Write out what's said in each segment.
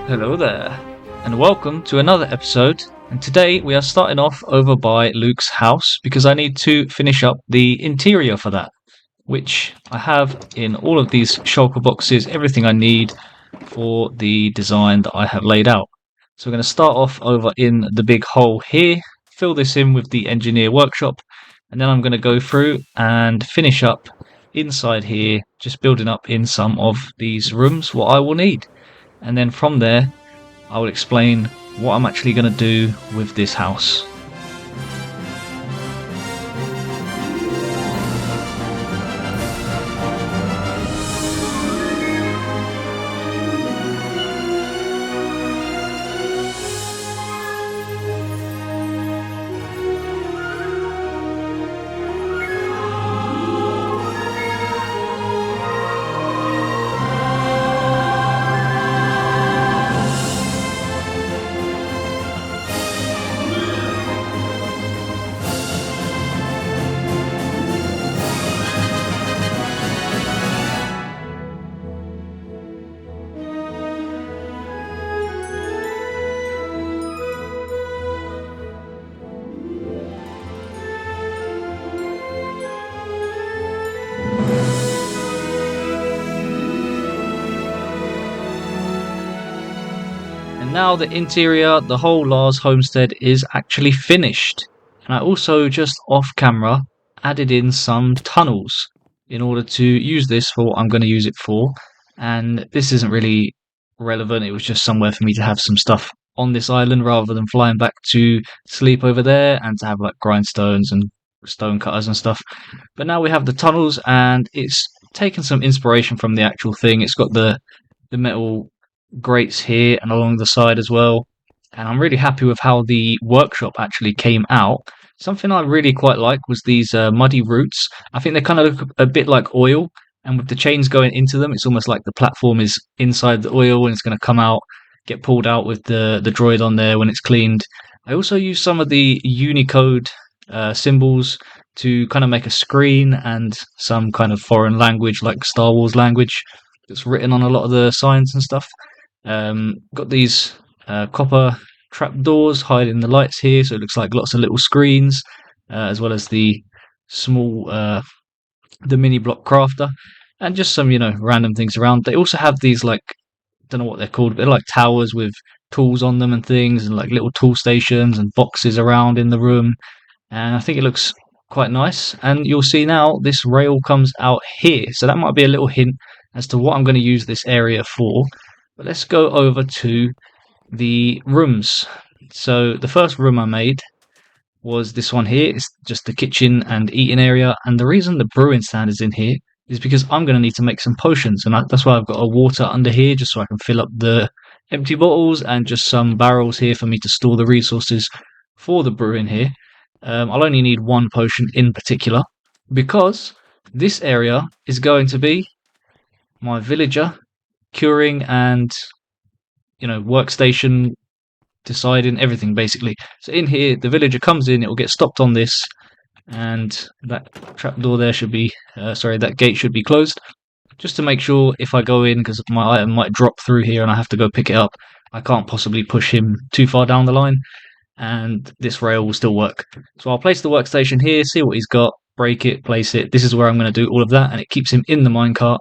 Hello there, and welcome to another episode. And today we are starting off over by Luke's house because I need to finish up the interior for that, which I have in all of these shulker boxes, everything I need for the design that I have laid out. So we're going to start off over in the big hole here, fill this in with the engineer workshop, and then I'm going to go through and finish up inside here, just building up in some of these rooms what I will need. And then from there, I will explain what I'm actually going to do with this house. And now the interior, the whole Lars homestead is actually finished. And I also just off camera added in some tunnels in order to use this for what I'm going to use it for. And this isn't really relevant, it was just somewhere for me to have some stuff on this island rather than flying back to sleep over there and to have like grindstones and stone cutters and stuff. But now we have the tunnels and it's taken some inspiration from the actual thing. It's got the metal grates here and along the side as well, and I'm really happy with how the workshop actually came out. Something I really quite like was these muddy roots. I think they kind of look a bit like oil, and with the chains going into them, it's almost like the platform is inside the oil and it's going to come out, get pulled out with the droid on there when it's cleaned. I also used some of the Unicode symbols to kind of make a screen and some kind of foreign language like Star Wars language that's written on a lot of the signs and stuff. Got these copper trapdoors hiding the lights here, so it looks like lots of little screens, as well as the small, the mini block crafter, and just some, random things around. They also have these, like, don't know what they're called, but they're like towers with tools on them and things, and like little tool stations and boxes around in the room. And I think it looks quite nice. And you'll see now this rail comes out here, so that might be a little hint as to what I'm going to use this area for. But let's go over to the rooms. So the first room I made was this one here. It's just the kitchen and eating area. And the reason the brewing stand is in here is because I'm going to need to make some potions. And that's why I've got a water under here, just so I can fill up the empty bottles, and just some barrels here for me to store the resources for the brewing here. I'll only need one potion in particular, because this area is going to be my villager curing and workstation deciding everything basically. So in here the villager comes in, it will get stopped on this, and that trapdoor there should be that gate should be closed, just to make sure if I go in, because my item might drop through here and I have to go pick it up, I can't possibly push him too far down the line, and this rail will still work. So I'll place the workstation here, see what he's got, break it, place it. This is where I'm going to do all of that, and it keeps him in the minecart,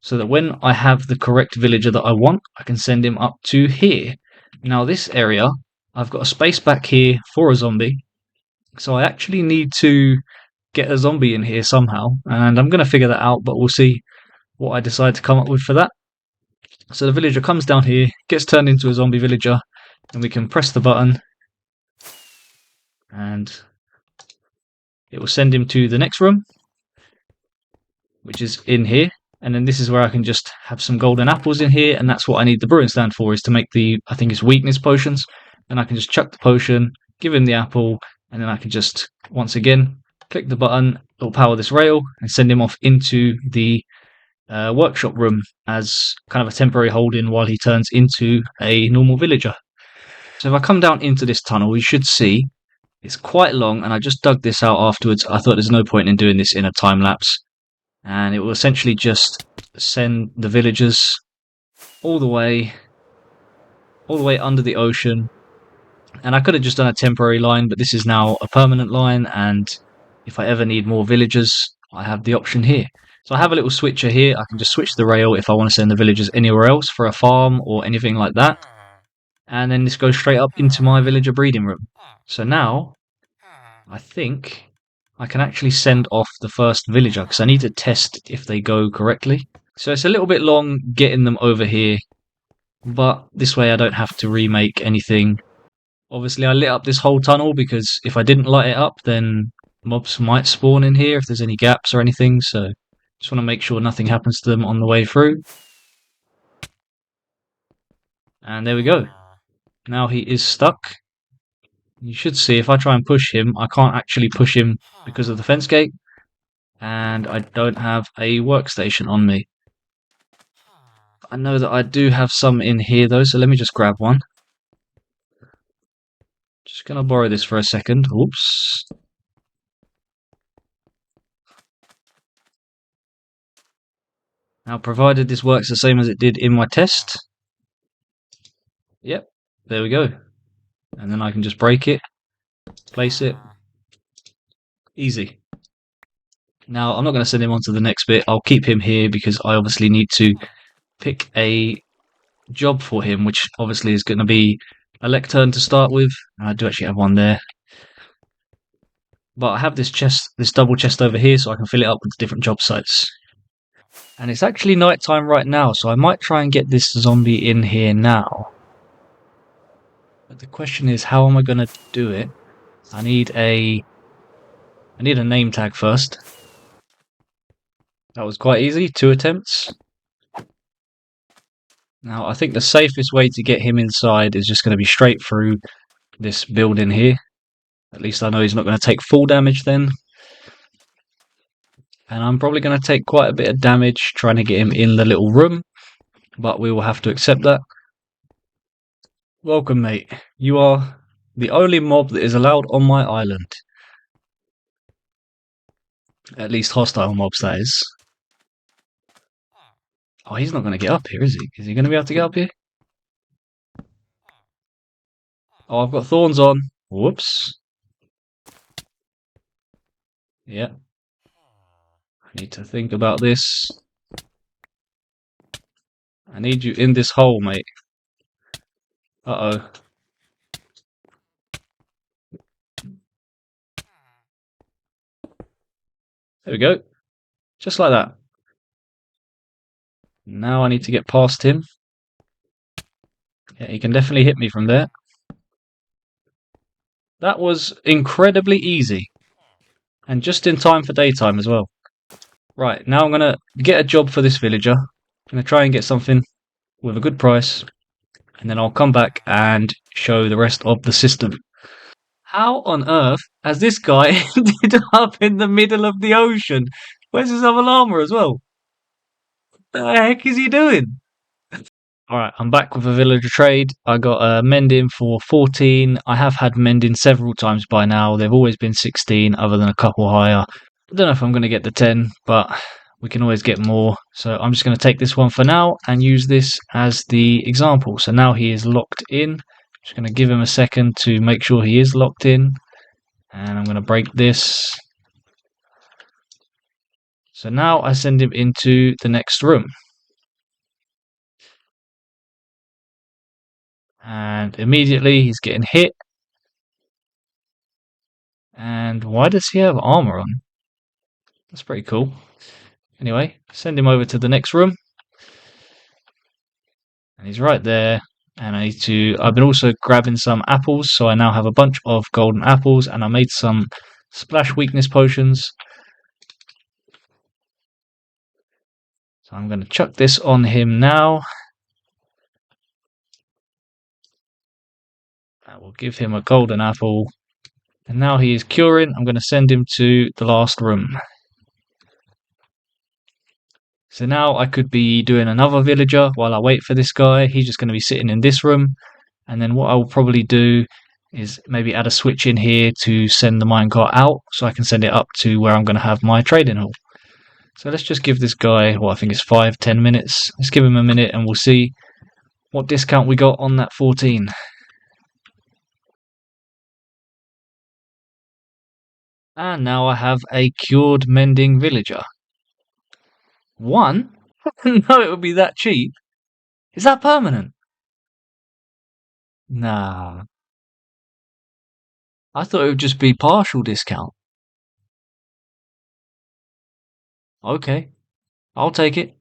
so that when I have the correct villager that I want, I can send him up to here. Now this area, I've got a space back here for a zombie, so I actually need to get a zombie in here somehow, and I'm going to figure that out, but we'll see what I decide to come up with for that. So the villager comes down here, gets turned into a zombie villager, and we can press the button, and it will send him to the next room, which is in here. And then this is where I can just have some golden apples in here, and that's what I need the brewing stand for, is to make the, I think it's weakness potions. Then I can just chuck the potion, give him the apple, and then I can just, once again, click the button, it'll power this rail, and send him off into the workshop room as kind of a temporary hold-in while he turns into a normal villager. So if I come down into this tunnel, you should see it's quite long, and I just dug this out afterwards. I thought there's no point in doing this in a time-lapse. And it will essentially just send the villagers all the way all the way under the ocean. And I could have just done a temporary line, but this is now a permanent line, and if I ever need more villagers, I have the option here. So I have a little switcher here. I can just switch the rail if I want to send the villagers anywhere else for a farm or anything like that. And then this goes straight up into my villager breeding room. So now, I think I can actually send off the first villager, because I need to test if they go correctly. So it's a little bit long getting them over here, but this way I don't have to remake anything. Obviously, I lit up this whole tunnel because if I didn't light it up, then mobs might spawn in here if there's any gaps or anything. So just want to make sure nothing happens to them on the way through. And there we go. Now he is stuck. You should see if I try and push him, I can't actually push him because of the fence gate. And I don't have a workstation on me. I know that I do have some in here though, so let me just grab one. Just gonna borrow this for a second. Oops. Now, provided this works the same as it did in my test. Yep, there we go. And then I can just break it, place it. Easy. Now, I'm not going to send him on to the next bit. I'll keep him here because I obviously need to pick a job for him, which obviously is going to be a lectern to start with. I do actually have one there. But I have this chest, this double chest over here, so I can fill it up with different job sites. And it's actually night time right now, so I might try and get this zombie in here now. But the question is, how am I going to do it? I need a name tag first. That was quite easy, 2 attempts. Now, I think the safest way to get him inside is just going to be straight through this building here. At least I know he's not going to take full damage then. And I'm probably going to take quite a bit of damage trying to get him in the little room. But we will have to accept that. Welcome, mate. You are the only mob that is allowed on my island. At least hostile mobs, that is. Oh, he's not going to get up here, is he? Is he going to be able to get up here? Oh, I've got thorns on. Whoops. Yeah. I need to think about this. I need you in this hole, mate. Uh-oh. There we go. Just like that. Now I need to get past him. Yeah, he can definitely hit me from there. That was incredibly easy. And just in time for daytime as well. Right, now I'm going to get a job for this villager. I'm going to try and get something with a good price. And then I'll come back and show the rest of the system. How on earth has this guy ended up in the middle of the ocean? Where's his other llama as well? What the heck is he doing? Alright, I'm back with a villager trade. I got a mending for 14. I have had mending several times by now. They've always been 16, other than a couple higher. I don't know if I'm going to get the 10, but we can always get more. So I'm just going to take this one for now and use this as the example. So now he is locked in. Just going to give him a second to make sure he is locked in. And I'm going to break this. So now I send him into the next room. And immediately he's getting hit. And why does he have armor on? That's pretty cool. Anyway, send him over to the next room. And he's right there. And I've been also grabbing some apples, so I now have a bunch of golden apples, and I made some splash weakness potions. So I'm going to chuck this on him now. I will give him a golden apple. And now he is curing. I'm going to send him to the last room. So now I could be doing another villager while I wait for this guy. He's just going to be sitting in this room. And then what I will probably do is maybe add a switch in here to send the minecart out so I can send it up to where I'm going to have my trading hall. So let's just give this guy, well, I think it's 5-10 minutes. Let's give him a minute and we'll see what discount we got on that 14. And now I have a cured mending villager. 1? No, it would be that cheap. Is that permanent? Nah. I thought it would just be partial discount. Okay, I'll take it.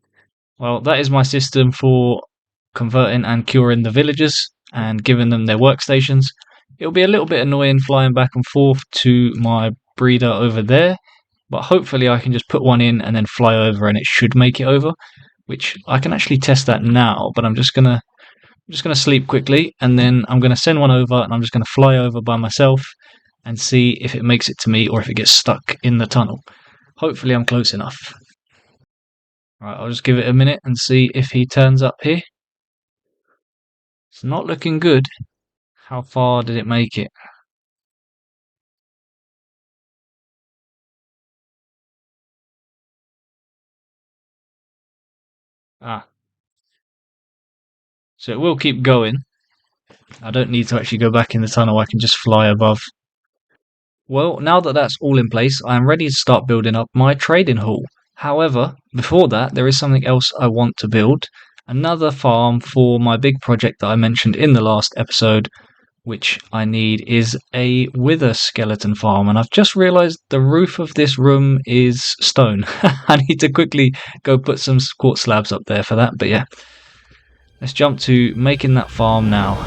Well, that is my system for converting and curing the villagers and giving them their workstations. It'll be a little bit annoying flying back and forth to my breeder over there, but hopefully I can just put one in and then fly over and it should make it over, which I can actually test that now, but I'm just gonna sleep quickly and then I'm gonna send one over and I'm just gonna fly over by myself and see if it makes it to me or if it gets stuck in the tunnel. Hopefully I'm close enough. Right, I'll just give it a minute and see if he turns up here. It's not looking good. How far did it make it? Ah. So it will keep going. I don't need to actually go back in the tunnel, I can just fly above. Well, now that that's all in place, I am ready to start building up my trading hall. However, before that, there is something else I want to build. Another farm for my big project that I mentioned in the last episode, which I need is a wither skeleton farm. And I've just realised the roof of this room is stone. I need to quickly go put some quartz slabs up there for that. But yeah, let's jump to making that farm now.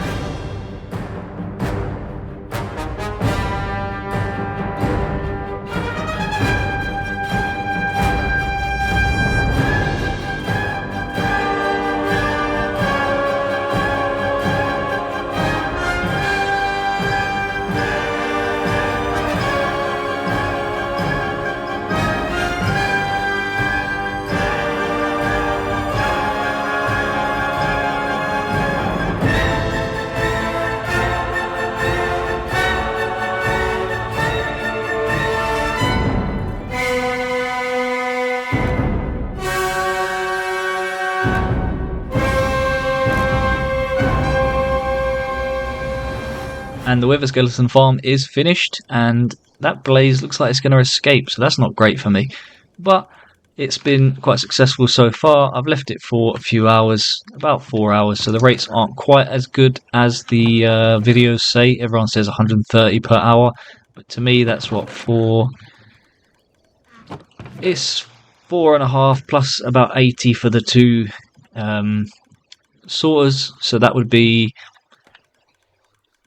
And the wither skeleton farm is finished, and that blaze looks like it's going to escape, so that's not great for me. But it's been quite successful so far. I've left it for a few hours, about 4 hours, so the rates aren't quite as good as the videos say. Everyone says 130 per hour, but to me that's what, it's 4.5 plus about 80 for the two sorters, so that would be,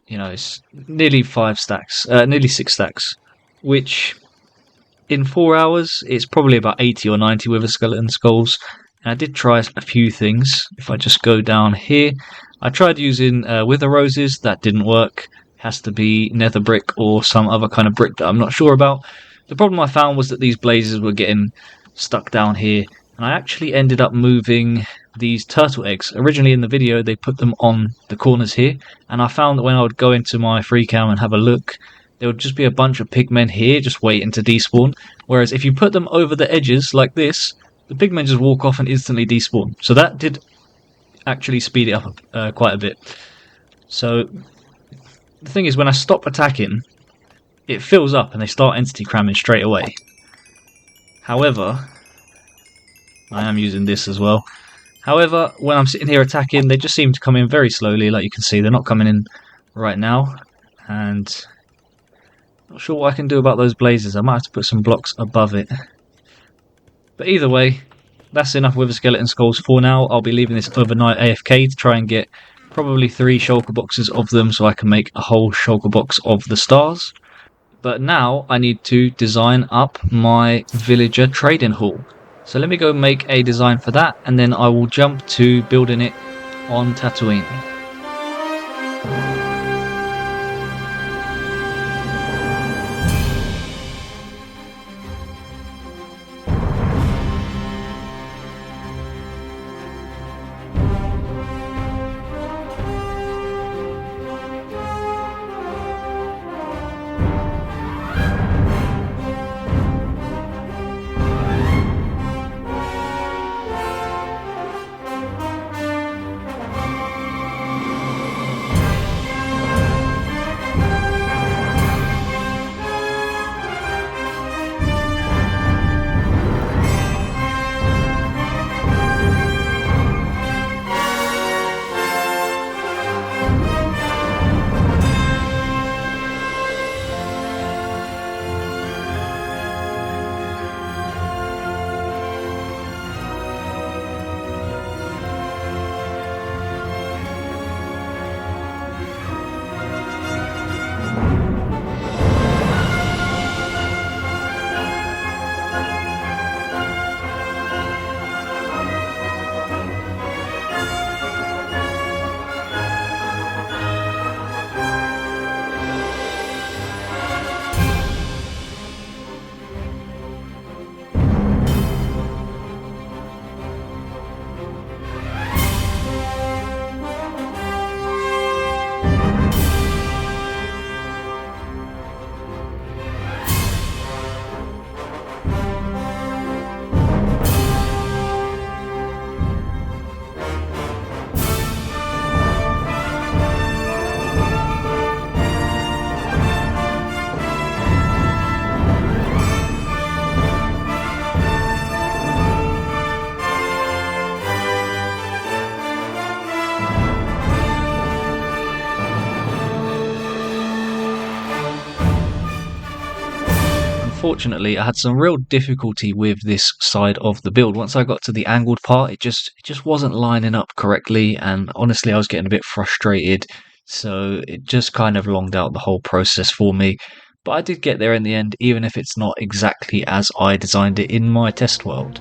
you know, it's nearly 5 stacks, nearly 6 stacks, which in 4 hours it's probably about 80 or 90 wither skeleton skulls. And I did try a few things. If I just go down here, I tried using wither roses. That didn't work. It has to be nether brick or some other kind of brick that I'm not sure about. The problem I found was that these blazes were getting stuck down here, and I actually ended up moving these turtle eggs. Originally in the video they put them on the corners here, and I found that when I would go into my free cam and have a look, there would just be a bunch of pigmen here just waiting to despawn, whereas if you put them over the edges like this, the pigmen just walk off and instantly despawn. So that did actually speed it up quite a bit. So the thing is, when I stop attacking, it fills up and they start entity cramming straight away. However, I am using this as well. However, when I'm sitting here attacking, they just seem to come in very slowly. Like you can see, they're not coming in right now. And not sure what I can do about those blazes. I might have to put some blocks above it. But either way, that's enough wither skeleton skulls for now. I'll be leaving this overnight AFK to try and get probably 3 shulker boxes of them so I can make a whole shulker box of the stars. But now I need to design up my villager trading hall. So let me go make a design for that, and then I will jump to building it on Tatooine. unfortunately, I had some real difficulty with this side of the build. Once I got to the angled part, it just wasn't lining up correctly, and honestly, I was getting a bit frustrated. So it just kind of longed out the whole process for me. But I did get there in the end, even if it's not exactly as I designed it in my test world.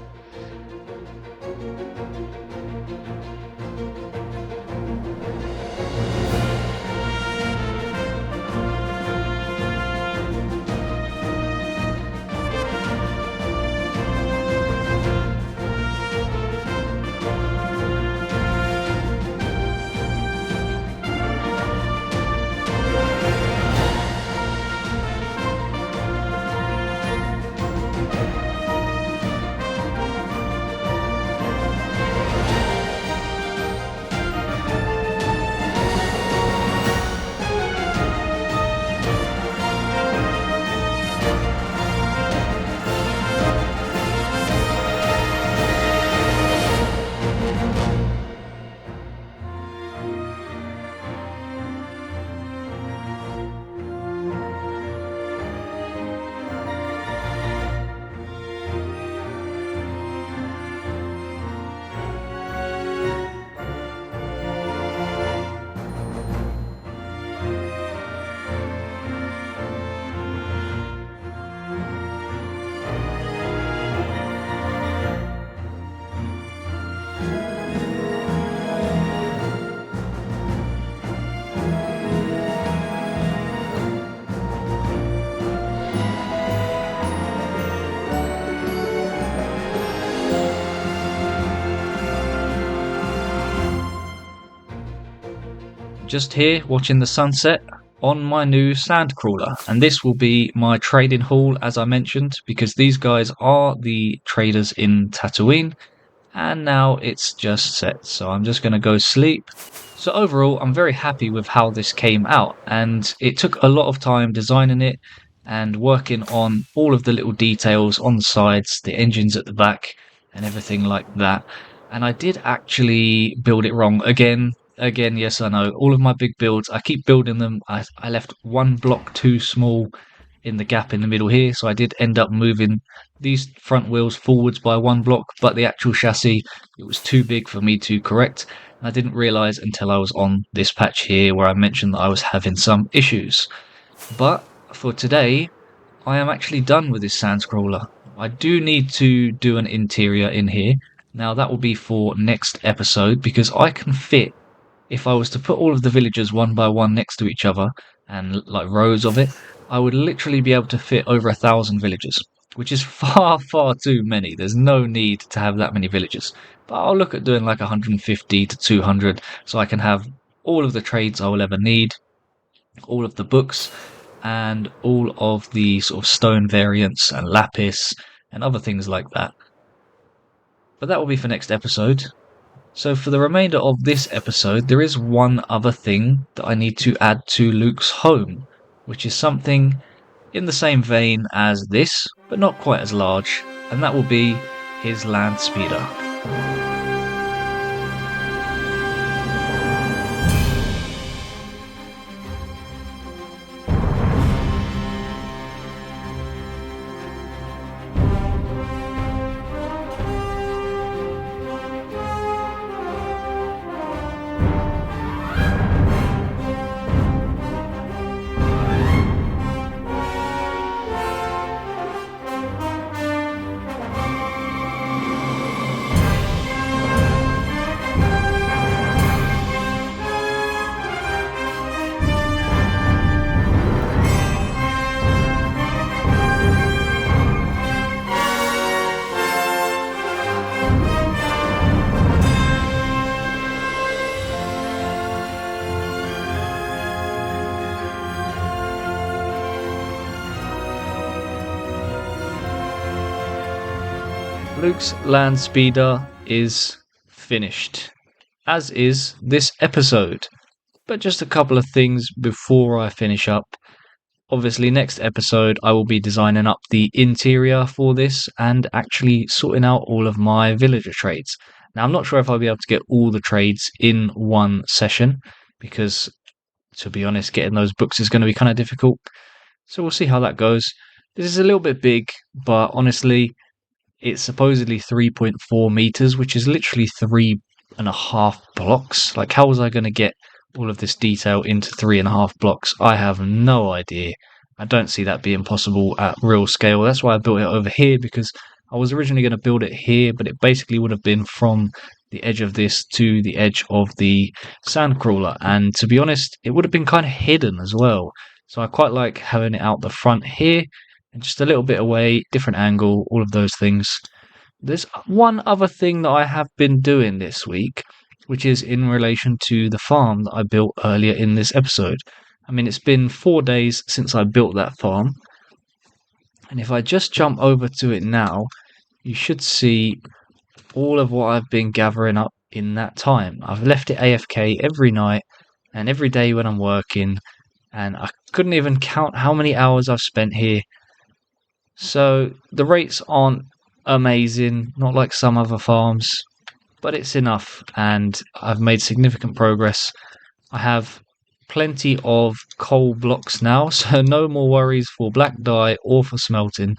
Just here watching the sunset on my new Sandcrawler, and this will be my trading haul, as I mentioned, because these guys are the traders in Tatooine, and now it's just set, so I'm just going to go sleep. So overall, I'm very happy with how this came out, and it took a lot of time designing it and working on all of the little details on the sides, the engines at the back, and everything like that. And I did actually build it wrong again. Yes, I know, all of my big builds, I keep building them. I left one block too small in the gap in the middle here, so I did end up moving these front wheels forwards by one block, but the actual chassis, it was too big for me to correct. I didn't realize until I was on this patch here where I mentioned that I was having some issues. But for today, I am actually done with this Sandcrawler. I do need to do an interior in here. Now that will be for next episode, because I can fit, if I was to put all of the villagers one by one next to each other and like rows of it, I would literally be able to fit over 1,000 villagers, which is far too many. There's no need to have that many villagers. But I'll look at doing like 150 to 200 so I can have all of the trades I will ever need, all of the books, and all of the sort of stone variants and lapis and other things like that. But that will be for next episode. So for the remainder of this episode, there is one other thing that I need to add to Luke's home, which is something in the same vein as this, but not quite as large, and that will be his land speeder. Luke's land speeder is finished, as is this episode. But just a couple of things before I finish up. Obviously, next episode I will be designing up the interior for this and actually sorting out all of my villager trades. Now, I'm not sure if I'll be able to get all the trades in one session, because, to be honest, getting those books is going to be kind of difficult. So we'll see how that goes. This is a little bit big, but honestly, it's supposedly 3.4 meters, which is literally 3.5 blocks. Like, how was I going to get all of this detail into 3.5 blocks? I have no idea. I don't see that being possible at real scale. That's why I built it over here, because I was originally going to build it here, but it basically would have been from the edge of this to the edge of the Sandcrawler. And to be honest, it would have been kind of hidden as well. So I quite like having it out the front here and just a little bit away, different angle, all of those things. There's one other thing that I have been doing this week, which is in relation to the farm that I built earlier in this episode. I mean, it's been 4 days since I built that farm, and if I just jump over to it now, you should see all of what I've been gathering up in that time. I've left it AFK every night and every day when I'm working, and I couldn't even count how many hours I've spent here. So the rates aren't amazing, not like some other farms, but it's enough, and I've made significant progress. I have plenty of coal blocks now, so no more worries for black dye or for smelting.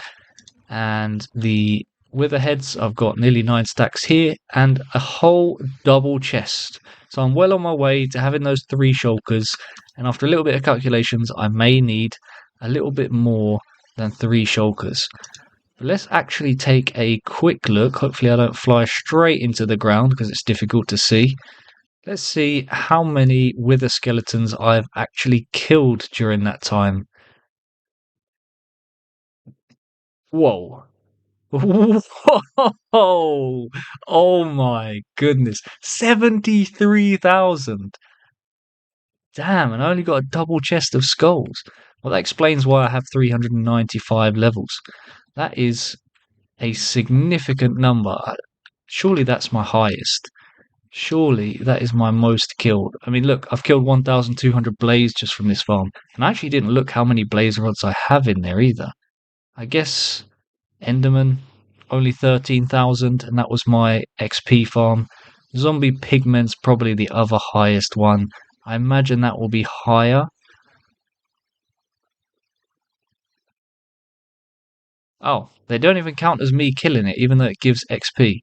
And the witherheads, I've got nearly 9 stacks here and a whole double chest. So I'm well on my way to having those 3 shulkers, and after a little bit of calculations, I may need a little bit more than 3 shulkers. But let's actually take a quick look. Hopefully I don't fly straight into the ground because it's difficult to see. Let's see how many wither skeletons I've actually killed during that time. Whoa. Whoa! Oh my goodness. 73,000. Damn, and I only got a double chest of skulls. Well, that explains why I have 395 levels. That is a significant number. Surely that's my highest. Surely that is my most killed. I mean, look, I've killed 1,200 blaze just from this farm. And I actually didn't look how many blaze rods I have in there either. I guess Enderman, only 13,000, and that was my XP farm. Zombie Pigment's probably the other highest one. I imagine that will be higher. Oh, they don't even count as me killing it, even though it gives XP.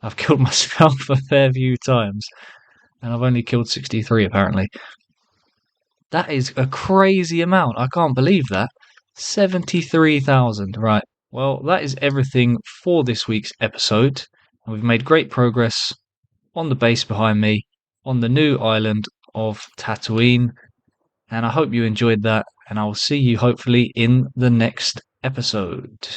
I've killed myself a fair few times, and I've only killed 63 apparently. That is a crazy amount. I can't believe that. 73,000. Right. Well, that is everything for this week's episode. And we've made great progress on the base behind me, on the new island of Tatooine. And I hope you enjoyed that. And I will see you hopefully in the next episode.